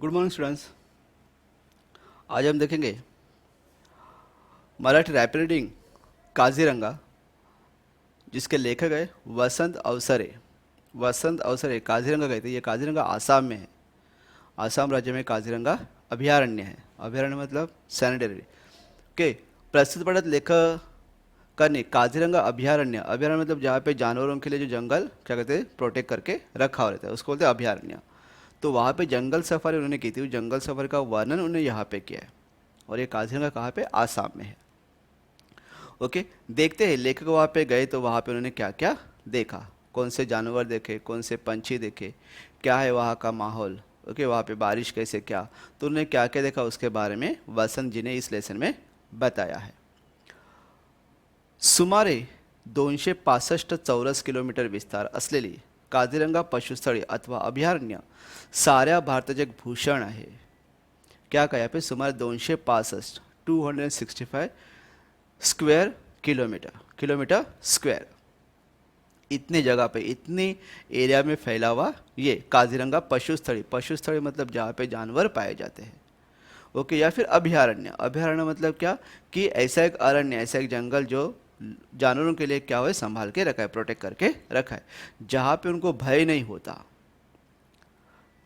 Good morning students. आज हम देखेंगे मराठी रैपिड रीडिंग काजीरंगा, जिसके लेखक है वसंत अवसरे। वसंत अवसरे काजीरंगा कहते हैं। ये काजीरंगा आसाम में है। आसाम राज्य में काजीरंगा अभयारण्य है। अभयारण्य मतलब सैनिटरी के प्रसिद्ध पढ़त लेखक ने काजीरंगा अभयारण्य, अभयारण्य मतलब जहाँ पे जानवरों के लिए जो जंगल क्या कहते हैं प्रोटेक्ट करके रखा हुआ रहता है, उसको बोलते हैं अभयारण्य। तो वहाँ पे जंगल सफारी उन्होंने की थी। उस जंगल सफारी का वर्णन उन्होंने यहाँ पे किया है। और ये काजीरंगा कहाँ पे? आसाम में है। ओके, देखते हैं लेखक वहाँ पे गए तो वहाँ पे उन्होंने क्या क्या देखा, कौन से जानवर देखे, कौन से पंछी देखे, क्या है वहाँ का माहौल। ओके, वहाँ पे बारिश कैसे, क्या, तो उन्होंने क्या क्या देखा उसके बारे में वसंत जी ने इस लेसन में बताया है। सुमारे 265 चौरस किलोमीटर विस्तार असलेली काझीरंगा पशुस्थळी अथवा अभयारण्य साऱ्या भारताचे एक भूषण आहे। क्या कहा यहाँ पे? सुमारे 265 265 स्क्वायर किलोमीटर, किलोमीटर स्क्वायर, इतने जगह पे, इतने एरिया में फैला हुआ ये काजीरंगा पशुस्थली। पशुस्थली मतलब जहाँ पे जानवर पाए जाते हैं। ओके, या फिर अभयारण्य। अभयारण्य मतलब क्या कि ऐसा एक अरण्य, ऐसा एक जंगल जो जानवरों के लिए क्या हुआ है, संभाल के रखा है, प्रोटेक्ट करके रखा है, जहाँ पे उनको भय नहीं होता।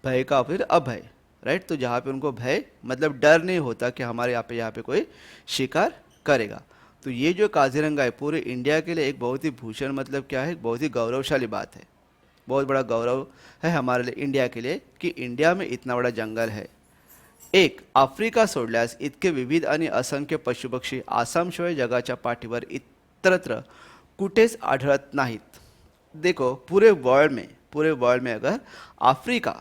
भय का फिर अभय, राइट। तो जहाँ पे उनको भय मतलब डर नहीं होता कि हमारे यहाँ पे कोई शिकार करेगा। तो ये जो काजीरंगा है पूरे इंडिया के लिए एक बहुत ही भूषण मतलब क्या है, बहुत ही गौरवशाली बात है। बहुत बड़ा गौरव है हमारे लिए, इंडिया के लिए, कि इंडिया में इतना बड़ा जंगल है। एक आफ्रिका सोडल्यास इतके विविध आणि असंख्य पशुपक्षी आसामशिवाय जगाच्या पाठीवर इतरत्र कुठेच आढळत नाहीत। देखो पूरे वर्ल्ड में अगर अफ्रीका,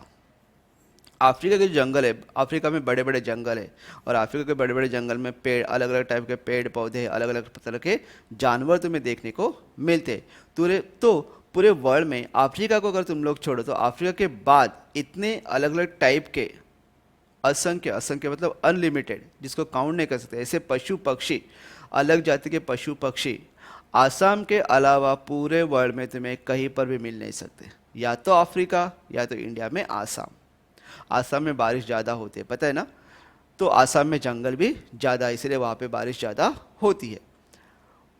अफ्रीका के जो जंगल है, अफ्रीका में बड़े बड़े जंगल है, और अफ्रीका के बड़े बड़े जंगल में पेड़, अलग अलग टाइप के पेड़ पौधे, अलग अलग तरह के जानवर तुम्हें देखने को मिलते हैं। तो पूरे वर्ल्ड में अफ्रीका को अगर तुम लोग छोड़ो तो अफ्रीका के बाद इतने अलग अलग टाइप के असंख्य, असंख्य मतलब अनलिमिटेड, जिसको काउंट नहीं कर सकते, ऐसे पशु पक्षी, अलग जाति के पशु पक्षी आसाम के अलावा पूरे वर्ल्ड में तुम्हें कहीं पर भी मिल नहीं सकते। या तो अफ्रीका या तो इंडिया में आसाम। आसाम में बारिश ज़्यादा होती है, पता है ना। तो आसाम में जंगल भी ज़्यादा, इसलिए वहाँ पे बारिश ज़्यादा होती है।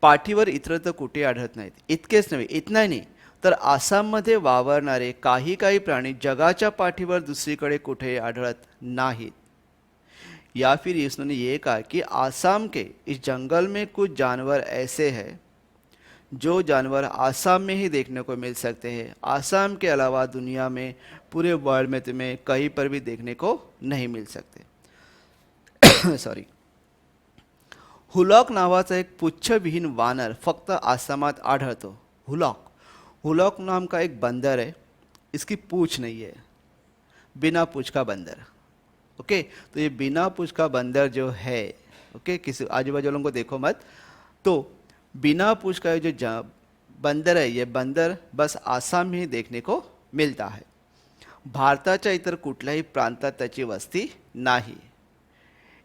पाठीवर इतरत्र कुठे आढळत नाहीत। इतकेच नव्हे, इतना नाही, तर आसाममध्ये वावरणारे काही काही प्राणी जगाच्या पाठीवर दुसरीकडे कुठे आढळत नाहीत। या फिर इसने ये कहा कि आसाम के इस जंगल में कुछ जानवर ऐसे हैं जो जानवर आसाम में ही देखने को मिल सकते हैं। आसाम के अलावा दुनिया में पूरे वर्ल्ड में तुम्हें कहीं पर भी देखने को नहीं मिल सकते। सॉरी। हुलॉक नावाचा एक पुच्छविहीन वानर फक्त आसामात आढळतो। हुलॉक, हुलॉक नाम का एक बंदर है, इसकी पूछ नहीं है, बिना पूछ का बंदर। ओके, तो ये बिना पूछ का बंदर जो है, ओके, किसी आजू बाजू वालों को देखो मत। तो बिना पूछ का ये जो बंदर है, ये बंदर बस आसाम में ही देखने को मिलता है। भारताच्या इतर कुठल्याही प्रांतात त्याची वस्ती नाही।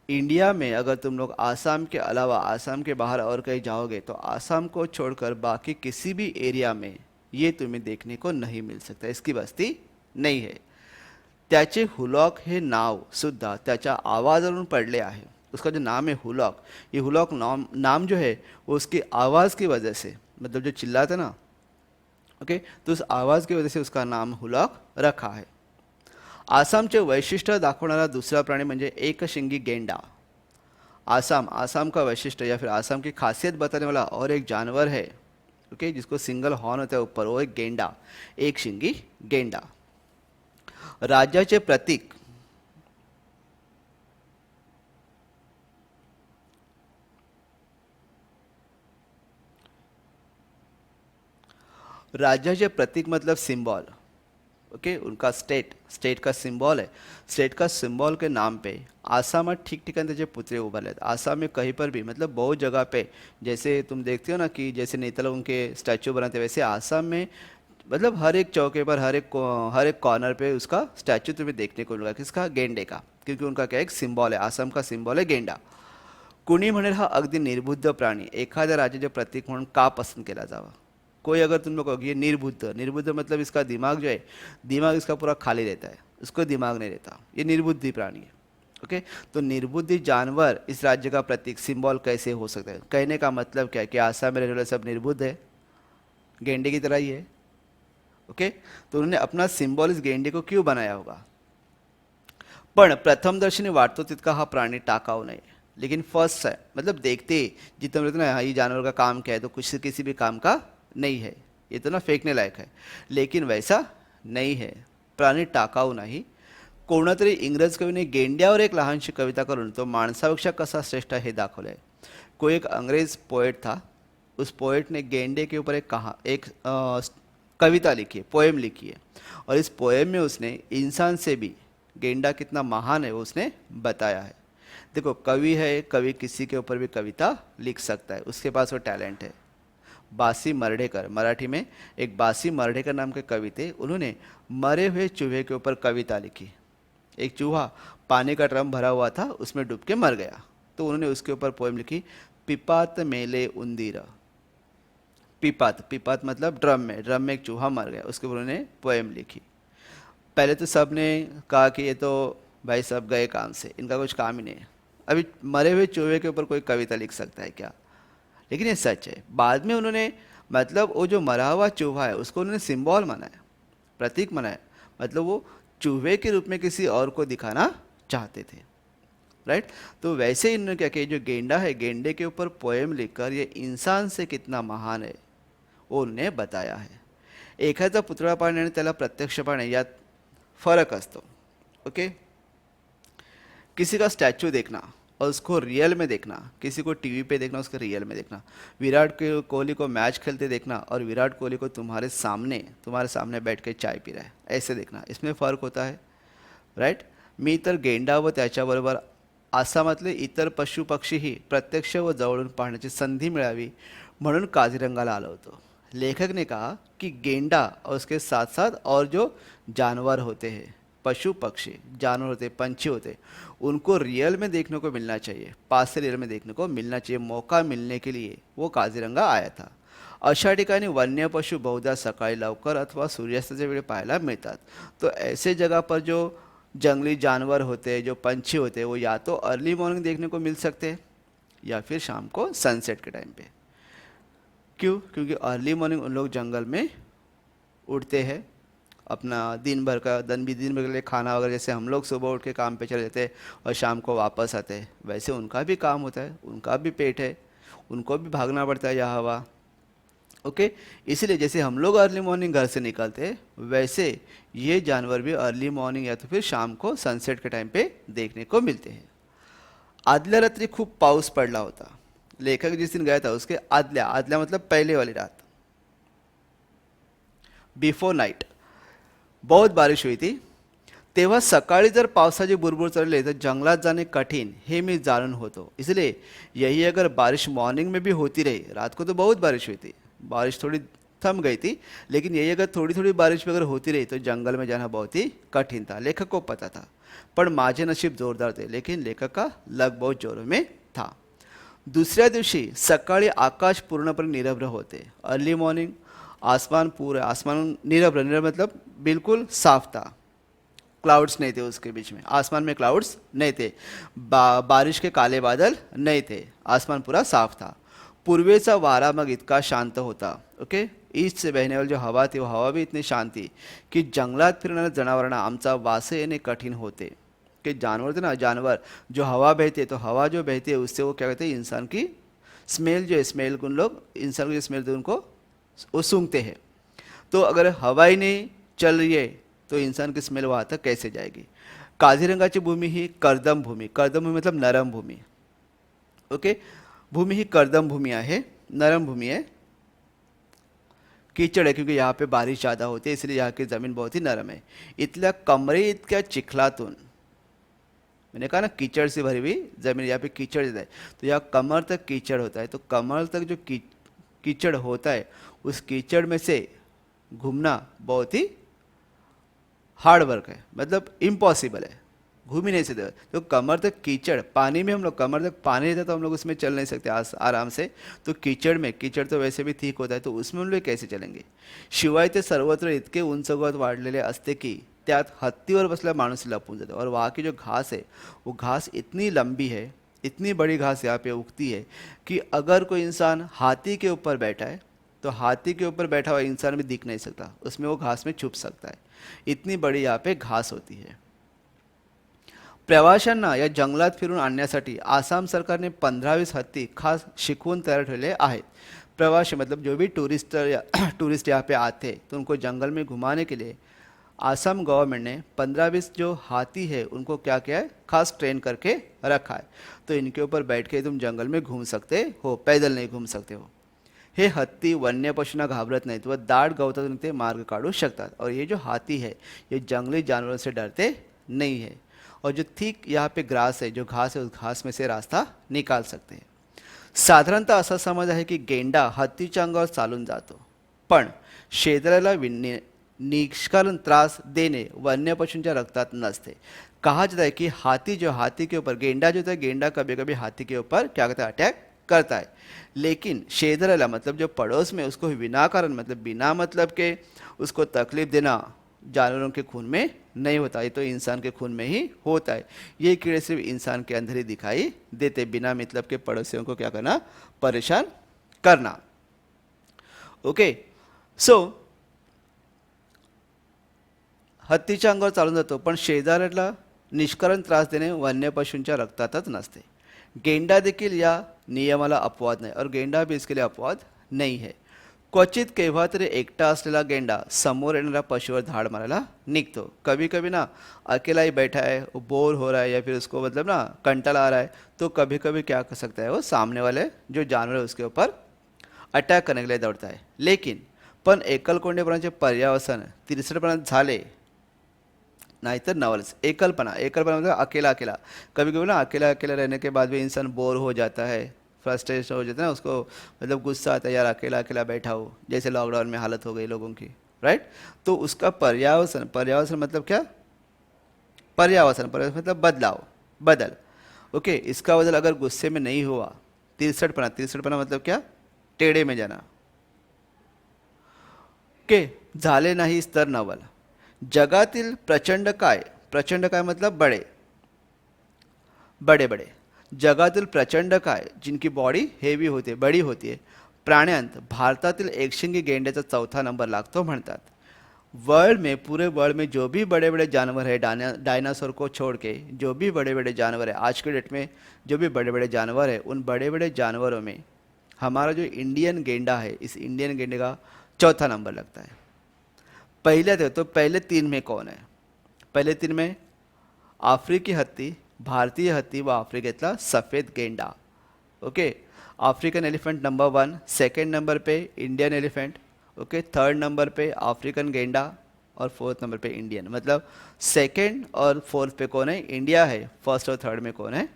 इंडिया में अगर तुम लोग आसाम के अलावा, आसाम के बाहर और कहीं जाओगे तो आसाम को छोड़कर बाकी किसी भी एरिया में ये तुम्हें देखने को नहीं मिल सकता, इसकी बस्ती नहीं है। त्याचे हुलॉक हे नाव सुद्धा त्याच्या आवाजावरून पडले आहे। उसका जो नाम है हुलॉक, ये हुलॉक नाम जो है वो उसकी आवाज़ की वजह से, मतलब जो चिल्लाता ना, ओके, तो उस आवाज़ की वजह से उसका नाम हुलॉक रखा है। आसामचे वैशिष्ट्य दाखवणारा दूसरा प्राणी म्हणजे एकशिंगी गेंडा। आसाम का वैशिष्ट्य या फिर आसाम की खासियत बताने वाला और एक जानवर है, ओके, जिसको सिंगल हॉर्न होता है ऊपर, वो एक गेंडा, एक शिंगी गेंडा। राज्याचे प्रतीक, राज्याचे प्रतीक मतलब सिंबल, ओके, उनका स्टेट का सिंबल है। स्टेट का सिंबल के नाम पे आसाम में ठीक ठिकाने त्याचे पुतळे उभारले आहेत। आसाम में कहीं पर भी मतलब बहुत जगह पे, जैसे तुम देखते हो ना कि जैसे नेता लोगों के स्टैचू बनाते हैं, वैसे आसाम में मतलब हर एक चौके पर, हर एक कॉर्नर पे उसका स्टैचू तुम्हें देखने को मिलेगा, किसका? गेंडे का, क्योंकि उनका क्या एक सिंबल है, आसाम का सिंबल है गेंडा। कुणी म्हणेल हा अगदी निर्बुद्ध प्राणी एखाद्या राज्याचे प्रतीक म्हणून का पसंत केला जावा? कोई अगर तुम लोग कहोगे ये निर्बुद्ध, निर्बुद्ध मतलब इसका दिमाग जो है, दिमाग इसका पूरा खाली रहता है, उसको दिमाग नहीं रहता, ये निर्बुद्धि प्राणी है। ओके, तो निर्बुद्धि जानवर इस राज्य का प्रतीक सिंबल कैसे हो सकता है? कहने का मतलब क्या है कि आसाम में रहने वाले सब निर्बुद्ध है, गेंडे की तरह ही है। ओके, तो उन्होंने अपना सिंबल इस गेंडे को क्यों बनाया होगा? पण प्रथमदर्शनी वाटतो तितका हा प्राणी टाकाऊ नाही, लेकिन फर्स्ट है मतलब देखते ही जितना बोलते ना, हाँ ये जानवर का काम क्या है, तो कुछ किसी भी काम का नहीं है, ये तो ना फेकने लायक है, लेकिन वैसा नहीं है, प्राणी टाकाऊ नाही। कोणतरी इंग्रज कवीने गेंड्यावर एक लहानशी कविता करून तो माणसापेक्षा कसा श्रेष्ठ आहे हे दाखवलंय। कोई एक अंग्रेज पोएट था, उस पोएट ने गेंडे के ऊपर एक कविता लिखी है, पोएम लिखी है, और इस पोएम में उसने इंसान से भी गेंडा कितना महान है वो उसने बताया है। देखो कवि है, कवि किसी के ऊपर भी कविता लिख सकता है, उसके पास वो टैलेंट है। बासी मर्ढेकर, मराठी में एक बासी मर्ढेकर नाम के कवि थे, उन्होंने मरे हुए चूहे के ऊपर कविता लिखी। एक चूहा पानी का ड्रम भरा हुआ था, उसमें डूब के मर गया, तो उन्होंने उसके ऊपर पोएम लिखी, पिपात मेले उंदीर। पिपात, पिपात मतलब ड्रम में एक चूहा मर गया, उसके ऊपर उन्होंने पोएम लिखी। पहले तो सब ने कहा कि ये तो भाई सब गए काम से, इनका कुछ काम ही नहीं है, अभी मरे हुए चूहे के ऊपर कोई कविता लिख सकता है क्या? लेकिन ये सच है। बाद में उन्होंने मतलब वो जो मरा हुआ चूहा है उसको उन्होंने सिंबल बनाया, प्रतीक बनाया, मतलब वो चूहे के रूप में किसी और को दिखाना चाहते थे, राइट। तो वैसे ही इन्होंने क्या किया, जो गेंडा है, गेंडे के ऊपर पोएम लिखकर ये इंसान से कितना महान है वो उन्होंने बताया है। एखादा पुतळा पाहणे आणि त्याला प्रत्यक्ष पाहणे यात फर्क असतो। ओके, किसी का स्टैचू देखना और उसको रियल में देखना, किसी को टीवी पे देखना उसको रियल में देखना, विराट कोहली को मैच खेलते देखना और विराट कोहली को तुम्हारे सामने बैठ के चाय पी रहा है ऐसे देखना, इसमें फ़र्क होता है, राईट। मी तर गेंडा व त्याच्याबरोबर आसामातले इतर पशु पक्षीही प्रत्यक्ष व जवळून पाहण्याची संधी मिळावी म्हणून काझीरंगाला आलो होतो। लेखक ने कहा कि गेंडा और उसके साथ साथ और जो जानवर होते हैं, पशु पक्षी जानवर होते, पंछी होते, उनको रियल में देखने को मिलना चाहिए, पास से रियल में देखने को मिलना चाहिए, मौका मिलने के लिए वो काझीरंगा आया था। अशा ठिकाणी वन्य पशु बहुधा सकाळी लवकर अथवा सूर्यास्ताच्या वेळी पाहायला मिळतात। तो ऐसे जगह पर जो जंगली जानवर होते, जो पंछी होते, वो या तो अर्ली मॉर्निंग देखने को मिल सकते हैं या फिर शाम को सनसेट के टाइम पे। क्यों? क्योंकि अर्ली मॉर्निंग उन लोग जंगल में उड़ते हैं, अपना दिन भर के लिए खाना वगैरह, जैसे हम लोग सुबह उठ के काम पे चले जाते हैं और शाम को वापस आते हैं, वैसे उनका भी काम होता है, उनका भी पेट है, उनको भी भागना पड़ता है यहाँ वहाँ। ओके, इसलिए जैसे हम लोग अर्ली मॉर्निंग घर से निकलते हैं, वैसे ये जानवर भी अर्ली मॉर्निंग या तो फिर शाम को सनसेट के टाइम पे देखने को मिलते हैं। आदल्या रात्री खूप पाऊस पडला होता। लेखक जिस दिन गया था उसके आदल्या मतलब पहले वाली रात, बिफोर नाइट बहुत बारिश हुई थी। तेव्हा सकाळी जर पावसाची बुरबुर चढली तर जंगलात जाणे कठिन हे मी जाणून होतो, इसलिए यही अगर बारिश मॉर्निंग में भी होती रही, रात को तो बहुत बारिश हुई थी, बारिश थोड़ी थम गई थी, लेकिन यही अगर थोड़ी थोड़ी बारिश भी अगर होती रही तो जंगल में जाना बहुत ही कठिन था। लेखक को पता था, पर माझे नशीब जोरदार थे, लेकिन लेखक का लक बहुत जोरों में था। दुसऱ्या दिवशी सकाळी आकाश पूर्णपणे निरभ्र होते। अर्ली मॉर्निंग आसमान निरभ्र मतलब बिल्कुल साफ था, क्लाउड्स नहीं थे उसके बीच में, आसमान में क्लाउड्स नहीं थे, बारिश के काले बादल नहीं थे, आसमान पूरा साफ था। पूर्वेचा वारा मग इतका शांत होता, ओके, ईस्ट से बहने वाली जो हवा थी वो हवा भी इतनी शांत थी कि जंगलात फिरणाऱ्या जनावरांना आमचा वास येणे कठिन होते। कि जानवर थे ना, जानवर जो हवा बहती है, तो हवा जो बहती है उससे वो क्या कहते हैं, इंसान की स्मेल जो है, स्मेल को उन लोग इंसान की स्मेल तो उनको वो सूंघते हैं। तो अगर हवा ही नहीं चल रही है तो इंसान की स्मेल वहाँ तक कैसे जाएगी। काझीरंगाची भूमी ही कर्दम भूमी मतलब नरम भूमी, ओके, भूमी ही कर्दम भूमी आहे, नरम भूमी है, कीचड़ है क्योंकि यहाँ पे बारिश ज़्यादा होती है, इसलिए यहाँ की ज़मीन बहुत ही नरम है। इतल्या कमरे इतक्या चिखलातून, मैंने कहा ना कीचड़ से भरी हुई ज़मीन, यहाँ पे कीचड़ देता है, तो यहाँ कमर तक कीचड़ होता है, तो कमर तक जो कीचड़ होता है उस कीचड़ में से घूमना बहुत ही हार्ड वर्क है, मतलब इम्पॉसिबल है, घूम ही नहीं सकते। तो कमर तक कीचड़, पानी में हम लोग कमर तक पानी रहता तो हम लोग उसमें चल नहीं सकते आराम से। तो कीचड़ में, कीचड़ तो वैसे भी ठीक होता है, तो उसमें हम लोग कैसे चलेंगे? शिवाय ते सर्वत्र इतके उंच गवत वाढलेले असते की त्यात हत्तीवर बसल्या माणूस लपून जातो। और वहाँ की जो घास है, वो घास इतनी लंबी है, इतनी बड़ी घास यहाँ पे उगती है कि अगर कोई इंसान हाथी के ऊपर बैठा है तो हाथी के ऊपर बैठा हुआ इंसान भी दिख नहीं सकता, उसमें वो घास में छुप सकता है। इतनी बड़ी यहाँ पे घास होती है। प्रवाशांना या जंगलात फिरून आणण्यासाठी आसाम सरकारने 15-20 हत्ती खास शिकवून तैयार ठेवले आहेत। प्रवासी मतलब जो भी टूरिस्ट या टूरिस्ट यहाँ पे आते हैं तो उनको जंगल में घुमाने के लिए आसाम गवर्नमेंट ने 15-20 जो हाथी है उनको क्या किया है, खास ट्रेन करके रखा है। तो इनके ऊपर बैठ के तुम जंगल में घूम सकते हो, पैदल नहीं घूम सकते हो। हे हत्ती वन्य पशूंना घाबरत नाहीत व दाट गवतातून ते मार्ग काढू शकतात। और ये जो हाथी है ये जंगली जानवरों से डरते नहीं है। और जो थिक यहाँ पे ग्रास है, जो घास है, उस घास में से रास्ता निकाल सकते हैं। साधारणतः असा समज आहे की गेंडा हत्तीच्या अंगावर चालून जातो, पण शेजाऱ्याला निष्कारण त्रास देने वन्य पशुओं रक्तात नसते। कहा जाता है कि हाथी के ऊपर गेंडा जो होता है, गेंडा कभी कभी हाथी के ऊपर क्या करता है, अटैक करता है। लेकिन शेजाऱ्याला मतलब जो पड़ोस में, उसको विनाकारण मतलब बिना मतलब के उसको तकलीफ देना जानवरों के खून में नहीं होता, ये तो इंसान के खून में ही होता है। ये कीड़े सिर्फ इंसान के अंदर ही दिखाई देते, बिना मतलब के पड़ोसियों को क्या करना, परेशान करना। ओके, सो हत्तीच्या अंगावर चालून जातो, पण शेजाऱ्याला निष्कारण त्रास देणे वन्य पशूंच्या रक्तातच नसते। गेंडा देखील या नियमाला अपवाद नाही, और गेंडा भी इसके लिए अपवाद नहीं है। क्वचित केव्हा तरी एकटा असलेला गेंडा समोर येणाऱ्या पशुवर धाड मारायला निघतो। कभी कभी ना अकेला ही बैठा है, वो बोर हो रहा है या फिर उसको मतलब ना कंटाला आ रहा है, तो कभी कभी क्या कर सकता है, वो सामने वाले जो जानवर है उसके ऊपर अटॅक करने के लिए दौड़ता है। लेकिन पण एकलकोंडेपणाचे पर्यावसन तिरसटपणात झाले नाहीतर नवल्स। एकलपना, एकलपना मतलब अकेला अकेला। कभी कभी ना अकेला अकेला रहने के बाद भी इंसान बोर हो जाता है, फ्रस्ट्रेशन हो जाता है ना, उसको मतलब गुस्सा आता है, यार अकेला अकेला बैठा हो, जैसे लॉकडाउन में हालत हो गई लोगों की, राइट। तो उसका पर्यावसन, पर्यावसन मतलब क्या, पर्यावसन, पर्यावसन मतलब बदलाव, बदल। ओके, इसका बदल अगर गुस्से में नहीं हुआ, तिरसठपना, तिरसठपना मतलब क्या, टेढ़े में जाना। ओके, झाले नाहीस तर नवल। जगातील प्रचंड काय, प्रचंड काय मतलब बड़े, बड़े बड़े। जगातील प्रचंड काय जिनकी बॉडी हेवी होते, बड़ी होती है, प्राण्यांत भारतातील एकशिंगी गेंड्याचा 4था नंबर लागतो म्हणतात। वर्ल्ड में, पूरे वर्ल्ड में जो भी बड़े बड़े जानवर है, डायनासोर को छोड़ के जो भी बड़े बड़े जानवर है आज के डेट में, जो भी बड़े बड़े जानवर है, उन बड़े बड़े जानवरों में हमारा जो इंडियन गेंडा है, इस इंडियन गेंडे का 4था नंबर लगता है। पहले थे तो पहले 3 में कौन है? पहले 3 में आफ्रिकी हत्ती, भारतीय हत्ती व आफ्रिकेतला सफ़ेद गेंडा। Okay, African elephant number 1, second number पे Indian elephant, okay, third number पे अफ्रीकन गेंडा और फोर्थ नंबर पे इंडियन। मतलब सेकंड और फोर्थ पे कौन है? इंडिया है, फर्स्ट और थर्ड में कौन है?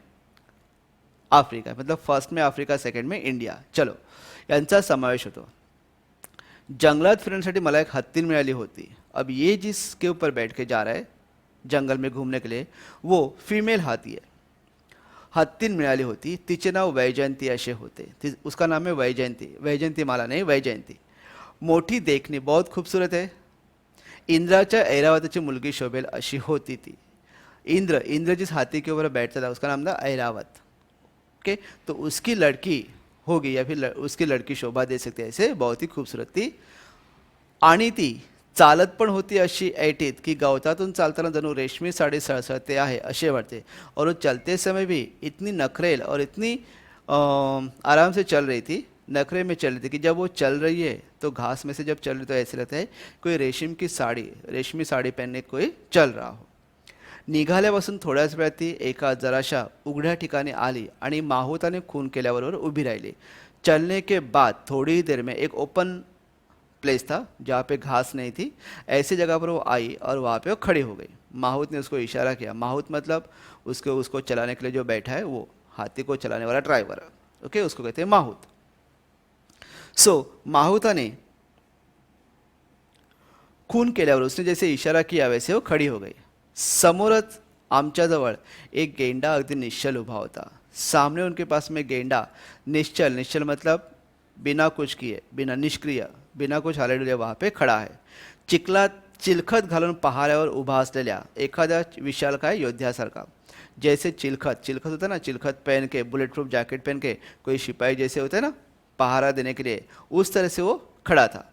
आफ्रिका। मतलब फर्स्ट में अफ्रीका, सेकंड में इंडिया। चलो, यांचा समावेश होतो। जंगलात फिरण्यासाठी मला एक हत्ती मिळाली होती। अब ये जिसके ऊपर बैठ के जा रहा है जंगल में घूमने के लिए, वो फीमेल हाथी है। हत्तीन मिळाली होती, तिचे नाव वैजयंती असे होते। उसका नाम है वैजयंती, वैजयंती माला नहीं, वैजयंती। मोठी देखनी, बहुत खूबसूरत है। इंद्राच्या ऐरावताची मुलगी शोभेल अशी होती ती। इंद्र, इंद्र जिस हाथी के ऊपर बैठता था उसका नाम था ऐरावत। ओके, तो उसकी लड़की होगी या फिर उसकी लड़की शोभा दे सकते, ऐसे बहुत ही खूबसूरत थी। आणि ती चालत पण होती अशी ऐटीत की गवतातून चालताना जणू रेशमी साडी सळसळते आहे असे वाटते। और वो चलते समय भी इतनी नखरेल और इतनी आराम से चल रही थी, नखरे में चल रही थी कि जब वो चल रही है तो घास में से जब चल रही तो ऐसे लगता है कोई रेशम की साड़ी, रेशमी साड़ी पहनने कोई चल रहा हो। निघाल्यापासून थोड्याच वेळात ती एका जराशा उघड्या ठिकाणी आली आणि माहुताने खून केल्याबरोबर उभी राहिली। चलने के बाद थोड़ी ही देर में एक ओपन प्लेस था जहाँ पे घास नहीं थी, ऐसी जगह पर वो आई और वहाँ पे वो खड़ी हो गई। माहुत ने उसको इशारा किया। माहुत मतलब उसको चलाने के लिए जो बैठा है, वो हाथी को चलाने वाला ड्राइवर, ओके, उसको कहते हैं माहुत। सो माहुता ने खून केल्यावर उसने जैसे इशारा किया वैसे वो खड़ी हो गई। समोरच आमच्याजवळ एक गेंडा अगदी निश्चल उभा होता। सामने उनके पास में गेंडा निश्चल, निश्चल मतलब बिना कुछ किए, बिना निष्क्रिय, बिना कुछ हालेडुले वहाँ पे खड़ा है। चिखलात चिलखत घालून पहाऱ्यावर उभा असलेल्या एखाद्या विशालकाय योद्ध्यासारखा। जैसे चिलखत, चिलखत होता है ना, चिलखत पहन के, बुलेट प्रूफ जैकेट पहन के कोई सिपाही जैसे होते हैं ना पहारा देने के लिए, उस तरह से वो खड़ा था।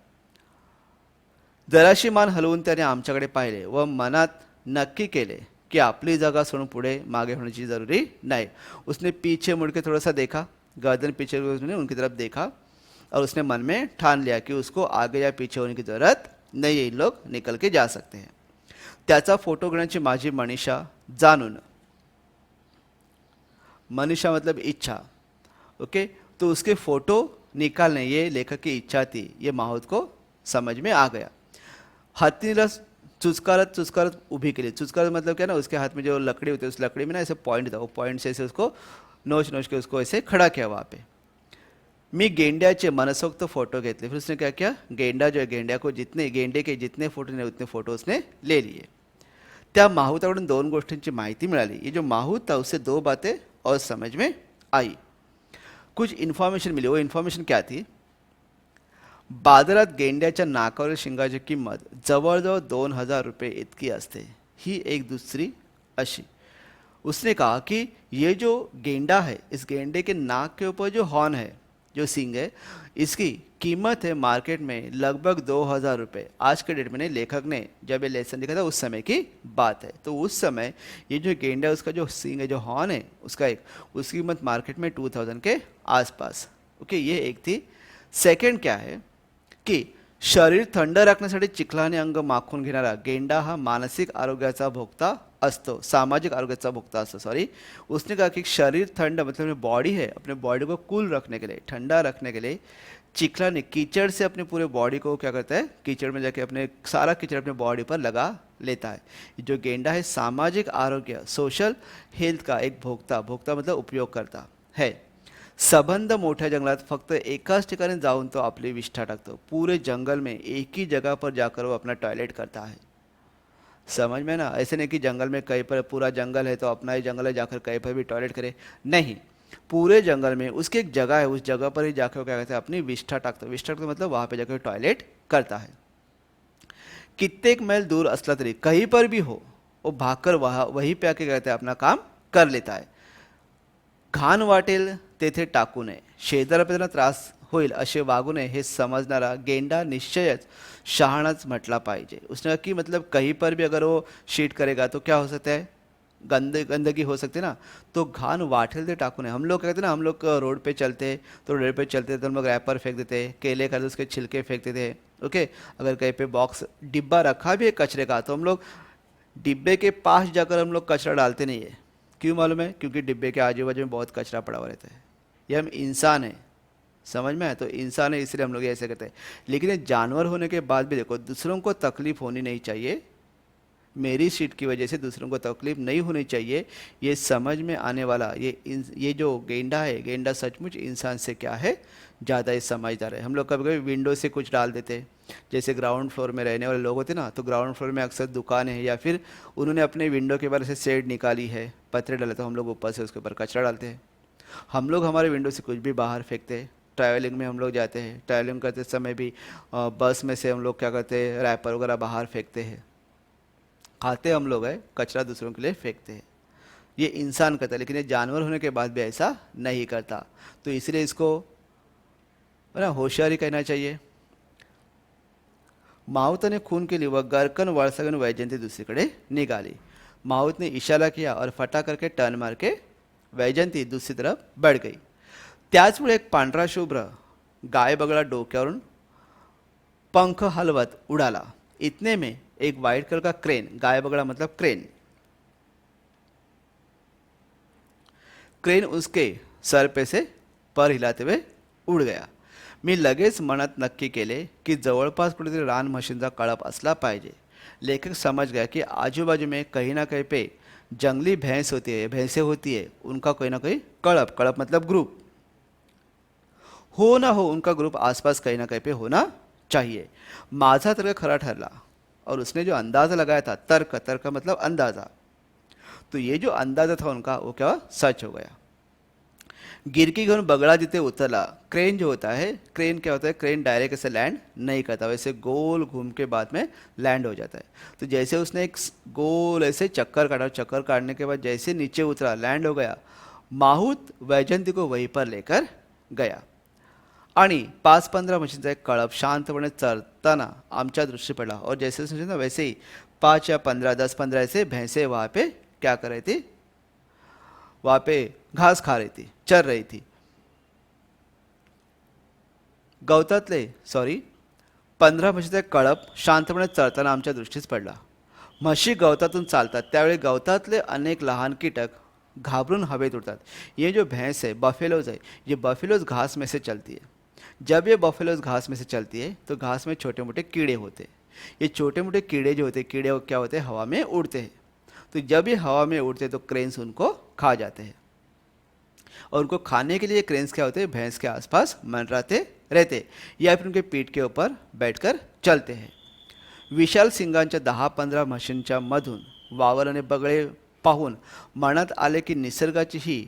जराशी मान हलवून त्याने आमच्याकडे पाहिले व मनात नक्की केले कि आपली जागा सोडून पुढे मागे होण्याची जरूरी नहीं। उसने पीछे मुड़ के थोड़ा सा देखा, गर्दन पीछे उसने उनकी तरफ देखा और उसने मन में ठान लिया कि उसको आगे या पीछे होने की ज़रूरत नहीं है, इन लोग निकल के जा सकते हैं। त्याचा फोटो घेण्याची माझी मनीषा जाणून, मनीषा मतलब इच्छा, ओके, तो उसके फ़ोटो निकालने ये लेखक की इच्छा थी, ये माहूत को समझ में आ गया। हत्तीला चुचकारत चुचकारत उभी केली। चुचकारत मतलब क्या ना, उसके हाथ में जो लकड़ी होती है उस लकड़ी में ना ऐसे पॉइंट था, वो पॉइंट से ऐसे उसको नोच नोच के उसको ऐसे खड़ा किया वहाँ पे। मी गेंड्याचे मनसोक्त फोटो घेतले। फिर उसने क्या किया, गेंडा जो है, गेंड्या को जितने, गेंडे के जितने फोटो ने उतने फोटो उसने ले लिए। त्या माहूताकडून दोन गोष्टींची माहिती मिळाली। ये जो माहूत था उससे दो बातें और समझ में आई। कुछ इन्फॉर्मेशन मिली। वो इन्फॉर्मेशन क्या थी, बाजारात गेंड्याच्या नाकावरील शिंगाची किंमत जवळजवळ 2000 रुपये इतकी असते। ही एक दूसरी अशी। उसने कहा कि ये जो गेंडा है, इस गेंडे के नाक के ऊपर जो हॉर्न है, जो सींग है, इसकी कीमत है मार्केट में लगभग 2000 रुपये। आज के डेट में नहीं, लेखक ने जब ये लेसन लिखा था उस समय की बात है। तो उस समय ये जो गेंडा है, उसका जो सींग है, जो हॉर्न है उसका एक, उसकी कीमत मार्केट में 2000 के आसपास। ओके, ये एक थी। सेकंड क्या है की शरीर थंड राखण्यासाठी चिखलाने अंग माखून घेणारा गेंडा हा मानसिक आरोग्याचा भोगता असतो, सामाजिक आरोग्याचा भोगता असतो। सॉरी, उसने कहा कि शरीर ठंड मतलब अपनी बॉडी है, अपने बॉडी को कूल रखने के लिए, ठंडा रखने के लिए चिखलाने कीचड़ से अपने पूरे बॉडी को क्या करता है, कीचड़ में जाके अपने सारा कीचड़ अपने बॉडी पर लगा लेता है। जो गेंडा है सामाजिक आरोग्य, सोशल हेल्थ का एक भोगता, भोगता मतलब उपयोग करता है। सबंध मोठ्या जंगलात फक्त एकाच ठिकाणी जाऊन तो आपली विष्ठा टाकतो। पूरे जंगल में एक ही जगह पर जाकर वो अपना टॉयलेट करता है। समझ में ना, ऐसे नहीं कि जंगल में कहीं पर, पूरा जंगल है तो अपना ही जंगल है जाकर कहीं पर भी टॉयलेट करे, नहीं, पूरे जंगल में उसकी एक जगह है, उस जगह पर ही जाकर क्या कहते हैं, अपनी विष्ठा टाकतो। विष्ठा टाकतो मतलब वहाँ पे जाकर टॉयलेट करता है। कित्येक मैल दूर असला तरी, कहीं पर भी हो, वो भागकर वहीं पे आके कहते हैं अपना काम कर लेता है। घाण वाटेल तेथे टाकू नये, शेजाऱ्याला त्रास होईल असे वागू नये हे समझनारा गेंडा निश्चयच शहाणाच म्हटला पाहिजे। उसने कहा कि मतलब कहीं पर भी अगर वो शीट करेगा तो क्या हो सकता है, गंदगी हो सकती है ना। तो घान वाठेल ते टाकू नये। हम लोग कहते हैं ना, हम लोग रोड पे चलते तो रोड पे चलते तो हम लोग रैपर फेंक देते, केले खाते उसके छिलके फेंकते थे। ओके, अगर कहीं पे बॉक्स डिब्बा रखा भी है कचरे का तो हम लोग डिब्बे के पास जाकर हम लोग कचरा डालते नहीं है। क्यों मालूम है, क्योंकि डिब्बे के आजू बाजू में बहुत कचरा पड़ा हुआ रहता है। ये हम इंसान हैं, समझ में है, तो इंसान है इसलिए हम लोग ऐसे करते हैं। लेकिन ये जानवर होने के बाद भी देखो, दूसरों को तकलीफ होनी नहीं चाहिए, मेरी सीट की वजह से दूसरों को तकलीफ नहीं होनी चाहिए, ये समझ में आने वाला ये जो गेंडा है, गेंडा सचमुच इंसान से क्या है, ज़्यादा ही समझदार है। हम लोग कभी कभी विंडो से कुछ डाल देते हैं, जैसे ग्राउंड फ्लोर में रहने वाले लोग होते ना, तो ग्राउंड फ्लोर में अक्सर दुकान है या फिर उन्होंने अपने विंडो के बारे से शेड निकाली है, पत्थर डाले, तो हम लोग ऊपर से उसके ऊपर कचरा डालते हैं। हम लोग हमारे विंडो से कुछ भी बाहर फेंकते हैं। ट्रैवलिंग में हम लोग जाते हैं, ट्रैवलिंग करते समय भी बस में से हम लोग क्या करते हैं, रैपर वगैरह बाहर फेंकते हैं। खाते हम लोग है, कचरा दूसरों के लिए फेंकते हैं। ये इंसान करता है, लेकिन ये जानवर होने के बाद भी ऐसा नहीं करता। तो इसलिए इसको ना होशियारी कहना चाहिए। माऊतने खून केली व गरकन वळसगन वैजयंती दुसरीकडे निघाली। माऊत ने इशारा किया और फटा करके टर्न मार के वैजयंती दूसरी तरफ बढ़ गई। त्याच वेळी एक पांढरा शुभ्र गाय बगळा डोक्यावरून पंख हलवत उडाला। इतने में एक वाइट कलर का क्रेन, गाय बगड़ा मतलब क्रेन, क्रेन उसके सर पे से पर हिलाते हुए उड़ गया। मी लगेच मनात नक्की केले की जवळपास कुठेतरी रान म्हशींचा कळप असला पाहिजे। लेखक समझ गया कि आजू बाजू में कहीं ना कहीं पे जंगली भैंस होती है, भैंसें होती है, उनका कोई ना कोई कळप, कळप मतलब ग्रुप, हो ना हो उनका ग्रुप आसपास कहीं ना कहीं पे होना चाहिए। माझा तर्क खरा ठरला और उसने जो अंदाज़ा लगाया था, तर्क, तर्क मतलब अंदाज़ा, तो ये जो अंदाजा था उनका वो क्या हुआ? सच हो गया. गिरकी घेऊन बगळा जिथे उतरला. क्रेन जो होता है, क्रेन क्या होता है, क्रेन डायरेक्ट ऐसे लैंड नहीं करता, वैसे गोल घूम के बाद में लैंड हो जाता है. तो जैसे उसने एक गोल ऐसे चक्कर काटा, चक्कर काटने के बाद जैसे नीचे उतरा, लैंड हो गया, माहूत वैजंती को वहीं पर लेकर गया. आणि 5-15 म्हशींचा एक कळप शांतपणे चरताना आमच्या दृष्टी पडला. और जैसे समझे ना वैसे ही 5 या 15, 10-15 ऐसे भैंसे वहाँ पे क्या कर रही थी, वहाँ पे घास खा रही थी, चर रही थी. गवतातले 15 म्हशीचा एक कळप शांतपणे चरताना आमच्या दृष्टीस पडला. म्हशी गवतातून चालतात त्यावेळी गवतातले अनेक लहान कीटक घाबरून हवेत उडतात. ये जो भैंस है, बफेलोज है, ये बफेलोज घास में से चलती है. जब ये बफेलोज घास में से चलती है तो घास में छोटे मोटे कीड़े होते हैं. ये छोटे मोटे कीड़े जो होते हैं, कीड़े क्या होते हैं, हवा में उड़ते हैं. तो जब ये हवा में उड़ते हैं तो क्रेन्स उनको खा जाते हैं. और उनको खाने के लिए क्रेन्स क्या होते हैं, भैंस के आसपास मंडराते रहते या फिर उनके पीठ के ऊपर बैठकर चलते हैं. विशाल सिंगांच्या 10-15 म्हशींच्या मधून वावर बगळे पाहून मनात आले की निसर्गाची ही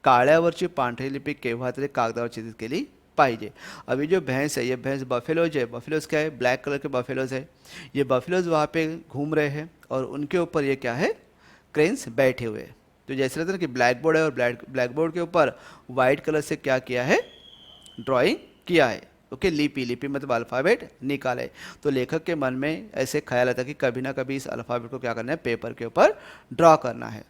काळ्यावरची पांढरी लिपी केव्हा तरी कागदावर चित्रित केली पाहिजे. अभी जो भैंस है, ये भैंस बफेलोज है. बफेलोज क्या है, ब्लैक कलर के बफेलोज है. ये बफेलोज वहाँ पे घूम रहे हैं और उनके ऊपर ये क्या है, क्रेन्स बैठे हुए हैं. तो जैसे रहता है ना कि ब्लैक बोर्ड है और ब्लैक बोर्ड के ऊपर वाइट कलर से क्या किया है, ड्राइंग किया है. ओके, लिपि, लिपि मतलब अल्फ़ाबेट निकाले. तो लेखक के मन में ऐसे ख्याल आता कि कभी ना कभी इस अल्फ़ाबेट को क्या करना है, पेपर के ऊपर ड्रॉ करना है.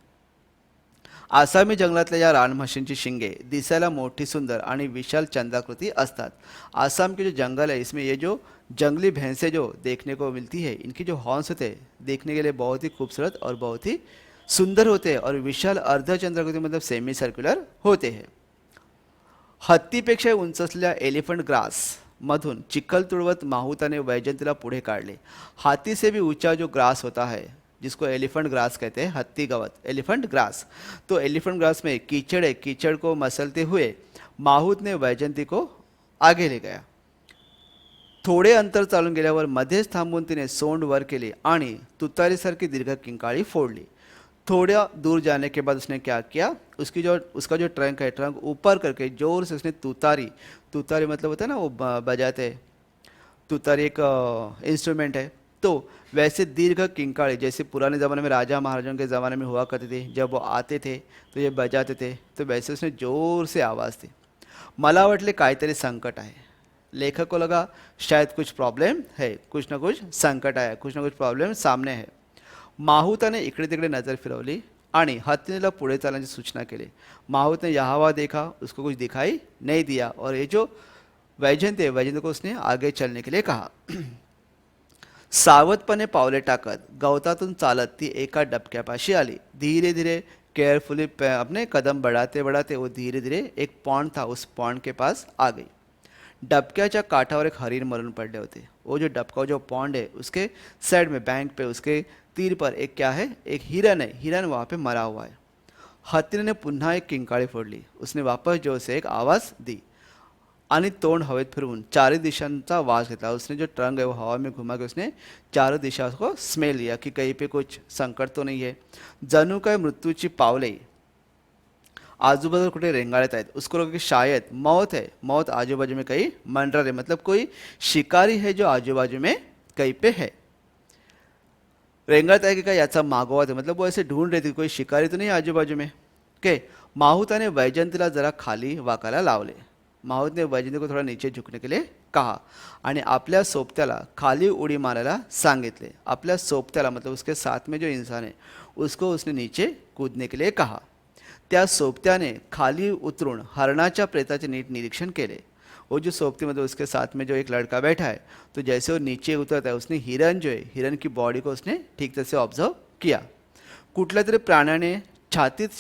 आसामी जंगलातल्या या रानम्हशींची शिंगे दिसायला मोठी सुंदर आणि विशाल चंद्राकृती असतात. आसाम के जो जंगल है इसमें ये जो जंगली भैंसें जो देखने को मिलती है, इनकी जो हॉर्न्स होते हैं देखने के लिए बहुत ही खूबसूरत और बहुत ही सुंदर होते हैं और विशाल अर्धचंद्राकृती मतलब सेमी सर्क्युलर होते हैं. हत्तीपेक्षा उंच असलेल्या एलिफंट ग्रास मधून चिखल तुडवत माहूताने वैजंतीला पुढे काढले. हाथी से भी ऊंचा जो ग्रास होता है जिसको एलिफेंट ग्रास कहते हैं, हत्ती गवत, एलिफेंट ग्रास. तो एलिफेंट ग्रास में कीचड़ है, कीचड़ को मसलते हुए माहूत ने वैजंती को आगे ले गया. थोडे अंतर चालून गेल्यावर मध्येच थांबून तिने सोंड वर केली आणि तुतारीसारखी दीर्घ किंकाळी फोडली. थोड़ा दूर जाने के बाद उसने क्या किया, उसका जो ट्रंक है, ट्रंक ऊपर करके जोर से उसने तुतारी, तुतारी मतलब होता है ना वो बजाते हैं, तुतारी एक इंस्ट्रूमेंट है. तो वैसे दीर्घ किंकाळी जैसे पुराने ज़माने में राजा महाराजाओं के ज़माने में हुआ करते थे, जब वो आते थे तो ये बजाते थे, तो वैसे उसने ज़ोर से आवाज़ दी. मला वाटले काहीतरी संकट आहे. लेखक को लगा शायद कुछ प्रॉब्लम है, कुछ ना कुछ संकट आया, कुछ ना कुछ प्रॉब्लम सामने है. माहूताने इकडे तिकडे नज़र फिरवली आणि हत्तीला पुढे चालण्याची सूचना केली. माहूत ने यहाँ वहाँ देखा, उसको कुछ दिखाई नहीं दिया और ये जो वैजंती को उसने आगे चलने के लिए कहा. सावधपणे पावले टाकत गवतातून चालत ती एका डबक्यापाशी आली. धीरे धीरे केयरफुली अपने कदम बढ़ाते बढ़ाते वो धीरे धीरे एक पॉन्ड था, उस पॉन्ड के पास आ गई. डबक्याच्या काठावर एक हरिण मरून पड़े होते. वो जो डबका जो पॉन्ड है उसके साइड में बैंक पे उसके तीर पर एक क्या है, एक हिरन है. हिरन वहाँ पे मरा हुआ है. हत्तीने ने पुन्हा एक किंकाळी फोडली. उसने वापस जोर से एक आवाज़ दी आणि तोंड हवेत फिरवून चारों दिशांचा वास घेतला. उसने जो ट्रंक है वो हवा में घुमा के उसने चारों दिशा को स्मेल लिया कि कहीं पे कुछ संकट तो नहीं है. जणू काय मृत्यूची पावले आजूबाजू कुछ रेंगाड़त आहेत. उसको लगा कि शायद मौत है, मौत आजू बाजू में कहीं मंडरा रहे, मतलब कोई शिकारी है जो आजू बाजू में कहीं पे है. रेंगाड़ता है कि क्या याचा मागोवा थे, मतलब वो ऐसे ढूंढ रही थी कोई शिकारी तो नहीं आजू बाजू में. के माहूताने वैजंतीला जरा खाली वाकायला लावले. माहूत ने वैजंती को थोड़ा नीचे झुकने के लिए कहा आणि आपल्या सोबत्याला खाली उडी मारायला सांगितले. आपल्या सोबत्याला मतलब उसके साथ में जो इंसान है उसको उसने नीचे कूदने के लिए कहा. त्या सोबत्याने खाली उतरून हरणाच्या प्रेताचे नीट निरीक्षण केले. वो जो सोबती मतलब उसके साथ में जो एक लड़का बैठा है, तो जैसे वो नीचे उतरता है उसने हिरन जो है, हिरन की बॉडी को उसने ठीक तरह से ऑब्जर्व किया. कुठल्या तरी प्राण्याने छातीत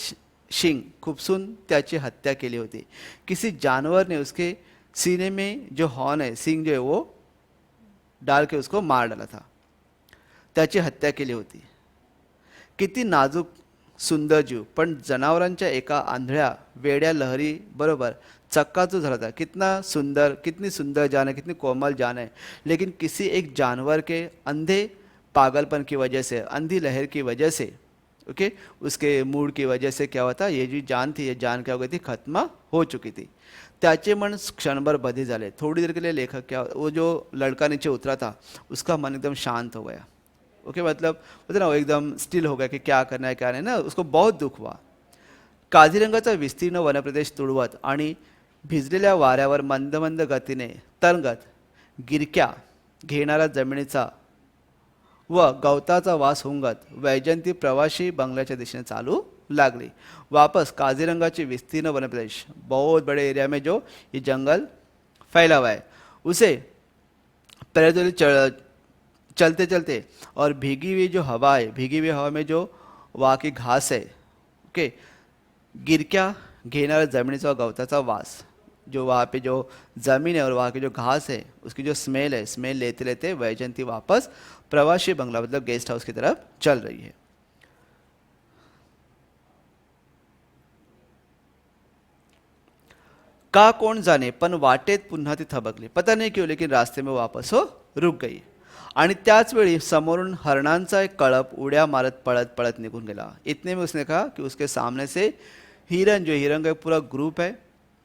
शिंग खुपसून त्याची हत्या केली होती. किसी जानवर ने उसके सीने में जो हॉर्न है, सिंग जो है वो डाल के उसको मार डाला था, त्याची हत्या केली होती. किती नाजूक सुंदर जीव, पण जनावरांच्या एका आंधळ्या वेड्या लहरी बरोबर चक्काचूर झाला था. कितना सुंदर, कितनी सुंदर जान है, कितनी कोमल जान है, लेकिन किसी एक जानवर के अंधे पागलपन की वजह से, अंधी लहर की वजह से ओके, उसके मूड की वजह से क्या होता, ये जो जान थी, ये जान क्या हो गई थी, खत्म हो चुकी थी. त्याचे मन क्षणभर बधी झाले. थोड़ी देर के लिए लेखक क्या, वो जो लड़का नीचे उतरा था उसका मन एकदम शांत हो गया. ओके, मतलब होता ना, वो एकदम स्टिल हो गया कि क्या करना है क्या नहीं ना, उसको बहुत दुःख हुआ. काझीरंगाचा विस्तीर्ण वनप्रदेश तुडवत आणि भिजलेल्या वाऱ्यावर मंद मंद गतीने तरंगत गिरक्या घेणारा जमिनीचा व गवताचा वास हुंगत वैजंती प्रवासी बंगल्याच्या दिशेने चालू लागली. वापस काजीरंगा की विस्तीर्ण वनप्रदेश, बहुत बड़े एरिया में जो ये जंगल फैला हुआ है, उसे पैदल चलते चलते और भीगी हुई जो हवा है, भीगी हुई हवा में जो वहाँ की घास है, ओके, गिरक्या घेणारा जमिनीचा गवताचा वास, जो वहाँ पे जो ज़मीन है और वहाँ की जो घास है उसकी जो स्मेल है, स्मेल लेते लेते वैजंती वापस प्रवासी बंगला मतलब गेस्ट हाउस की तरफ चल रही है. का कोण जाने, पण वाटेत पुन्हा ती थबकली. पता नहीं क्यों, लेकिन रास्ते में वापस वो रुक गई. आणि त्याच वेळी समोरून हरणांचा एक कळप उड्या मारत पळत पळत निघून गेला. इतने में उसने कहा कि उसके सामने से हिरन, जो हिरन का पूरा ग्रुप है,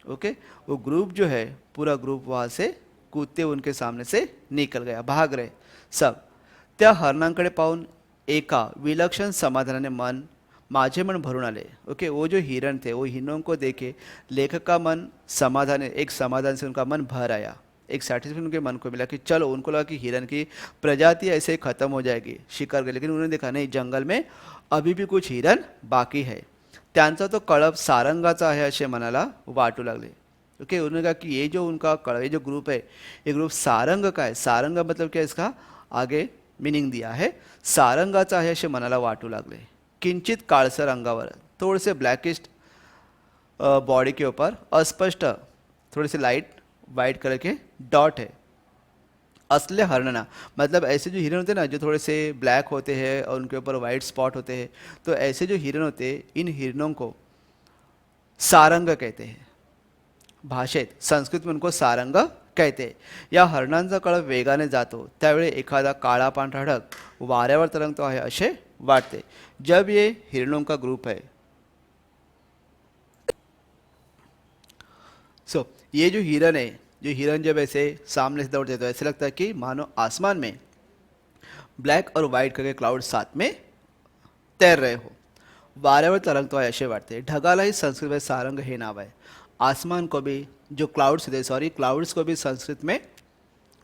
ओके, वो ग्रुप जो है पूरा ग्रुप वहाँ से कूदते उनके सामने से निकल गया, भाग रहे सब. त्या हरणांकडे पाहून एका विलक्षण समाधानाने माझे मन भरून आले. ओके, वो जो हिरन थे, वो हिरणों को देखे लेखक का मन समाधान, एक समाधान से उनका मन भर आया, एक सेटिस्फेक्शन उनके मन को मिला कि चलो, उनको लगा कि हिरन की प्रजाति ऐसे ही खत्म हो जाएगी शिकार के, लेकिन उन्होंने देखा नहीं, जंगल में अभी भी कुछ हिरन बाकी है. त्यांचा तो कळप सारंगाचा आहे असे मनाला वाटू लागले. ओके, उन्होंने कहा कि ये जो उनका कळप, ये जो ग्रुप है, ये ग्रुप सारंग का है. सारंग मतलब क्या, इसका आगे मीनिंग दिया है, सारंगाचा आहे असे मनाला वाटू लागले. किंचित काळसर अंगावर, थोड़े से ब्लैकिश बॉडी के ऊपर अस्पष्ट थोड़े से लाइट वाइट कलर के डॉट है. असले हरणना मतलब ऐसे जो हिरन होते हैं ना, जो थोड़े से ब्लैक होते हैं और उनके ऊपर वाइट स्पॉट होते हैं, तो ऐसे जो हिरन होते हैं, इन हिरनों को सारंग कहते हैं. भाषेत संस्कृत में उनको सारंग कहते हैं. या हरणांचा कळप वेगाने जातो त्यावेळी एखादा काळा पांढरा ढग वाऱ्यावर तरंगतो आहे असे वाटते. जब ये हिरणों का ग्रुप है, ये जो हिरन है, जो हिरन जब ऐसे सामने से दौड़ते तो ऐसे लगता है कि मानो आसमान में ब्लैक और वाइट करके क्लाउड साथ में तैर रहे हो. वाऱ्यावर तरंगतो आहे असे वाटते. ढगालाही संस्कृत में सारंग हे नाव आहे. आसमान को भी, जो क्लाउड्स थे, सॉरी, क्लाउड्स को भी संस्कृत में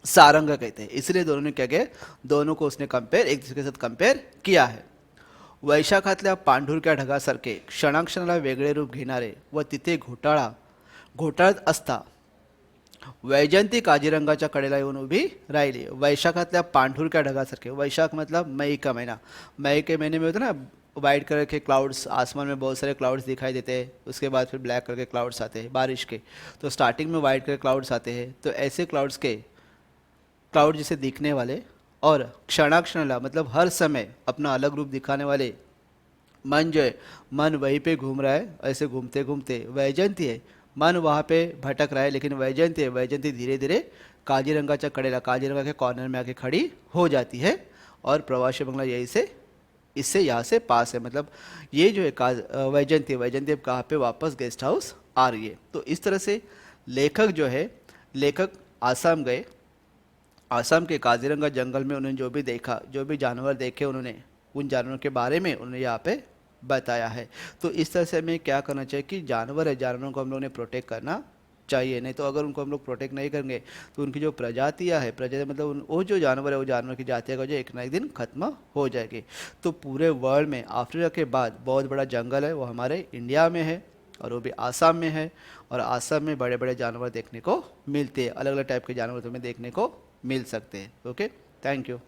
सारंग कहते हैं. इसलिए दोनों ने क्या किया, दोनों को उसने कंपेयर, एक दूसरे के साथ कंपेयर किया है. वैशाखातल्या पांढुरक्या ढगासारखे क्षणाक्षणाला वेगळे रूप घेणारे व तिथे घोटाळत असता वैजंती काजीरंगाच्या कडेला येऊन उभी राहिली. वैशाखातल्या पांढुरक्या ढगासारखे, वैशाख मतलब मई का महीना, मई के महीने में होता ना वाइट कलर के क्लाउड्स, आसमान में बहुत सारे क्लाउड्स दिखाई देते हैं, उसके बाद फिर ब्लैक कलर के क्लाउड्स आते हैं बारिश के. तो स्टार्टिंग में वाइट कलर क्लाउड्स आते हैं, तो ऐसे क्लाउड जैसे दिखने वाले और क्षणाक्षणाला मतलब हर समय अपना अलग रूप दिखाने वाले मन जो है, मन वहीं पे घूम रहा है, ऐसे घूमते घूमते वैजयंती है, मन वहाँ पे भटक रहा है, लेकिन वैजयंती है, वैजयंती धीरे धीरे काजीरंगाच्या कडेला, काजीरंगा के कॉर्नर में आके खड़ी हो जाती है. और प्रवासी बंगला यहीं से, इससे यहाँ से पास है. मतलब ये जो है वैजयंती, वैजयंती अब कहाँ पे वापस गेस्ट हाउस आ रही है. तो इस तरह से लेखक जो है, लेखक आसाम गए, आसाम के काजीरंगा जंगल में उन्होंने जो भी देखा, जो भी जानवर देखे उन्होंने, उन जानवरों के बारे में उन्होंने यहाँ पे बताया है. तो इस तरह से हमें क्या करना चाहिए कि जानवर है, जानवरों को हम लोगों ने प्रोटेक्ट करना चाहिए. नहीं तो अगर उनको हम लोग प्रोटेक्ट नहीं करेंगे तो उनकी जो प्रजातियाँ है, प्रजाति मतलब वो जो जानवर है, वो जानवर की जातियाँ का जो एक ना एक दिन खत्म हो जाएगी. तो पूरे वर्ल्ड में अफ्रीका के बाद बहुत बड़ा जंगल है वो हमारे इंडिया में है, और वो भी आसाम में है. और आसाम में बड़े बड़े जानवर देखने को मिलते हैं, अलग अलग टाइप के जानवर तुम्हें देखने को मिल सकते हैं. Okay, thank you.